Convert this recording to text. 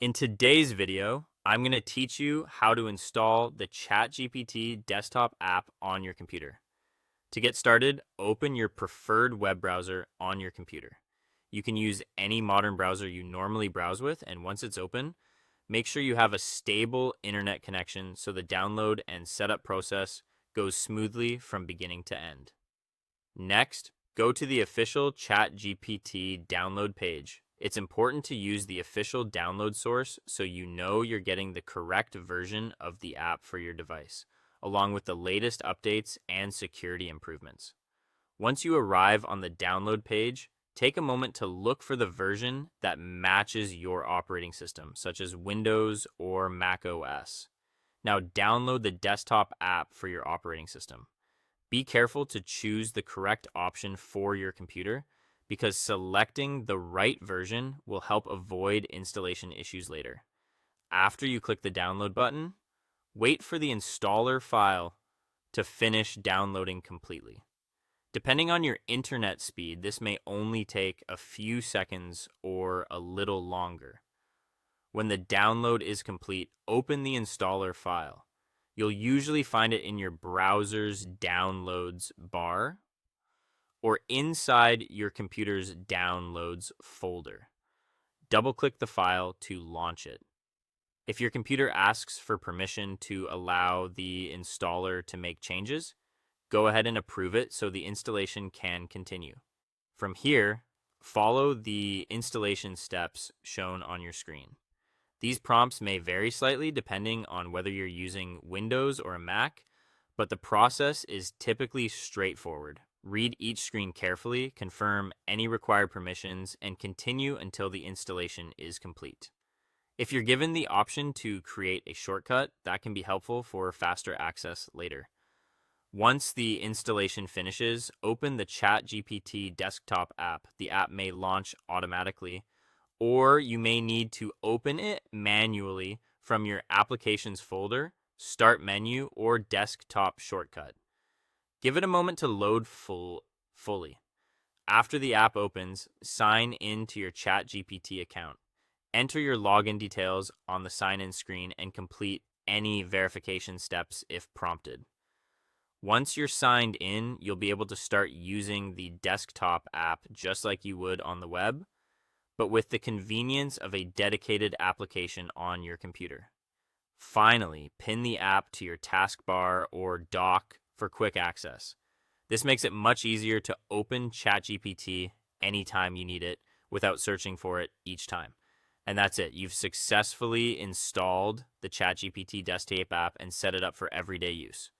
In today's video, I'm going to teach you how to install the ChatGPT desktop app on your computer. To get started, open your preferred web browser on your computer. You can use any modern browser you normally browse with, and once it's open, make sure you have a stable internet connection so the download and setup process goes smoothly from beginning to end. Next, go to the official ChatGPT download page. It's important to use the official download source so you know you're getting the correct version of the app for your device, along with the latest updates and security improvements. Once you arrive on the download page, take a moment to look for the version that matches your operating system, such as Windows or Mac OS. Now, download the desktop app for your operating system. Be careful to choose the correct option for your computer because selecting the right version will help avoid installation issues later. After you click the download button, wait for the installer file to finish downloading completely. Depending on your internet speed, this may only take a few seconds or a little longer. When the download is complete, open the installer file. You'll usually find it in your browser's downloads bar or inside your computer's downloads folder. Double-click the file to launch it. If your computer asks for permission to allow the installer to make changes, go ahead and approve it so the installation can continue. From here, follow the installation steps shown on your screen. These prompts may vary slightly depending on whether you're using Windows or a Mac, but the process is typically straightforward. Read each screen carefully, confirm any required permissions, and continue until the installation is complete. If you're given the option to create a shortcut, that can be helpful for faster access later. Once the installation finishes, open the ChatGPT desktop app. The app may launch automatically, or you may need to open it manually from your Applications folder, Start menu, or Desktop shortcut. Give it a moment to load fully. After the app opens, sign in to your ChatGPT account. Enter your login details on the sign-in screen and complete any verification steps if prompted. Once you're signed in, you'll be able to start using the desktop app just like you would on the web, but with the convenience of a dedicated application on your computer. Finally, pin the app to your taskbar or dock for quick access. This makes it much easier to open ChatGPT anytime you need it without searching for it each time. And that's it. You've successfully installed the ChatGPT desktop app and set it up for everyday use.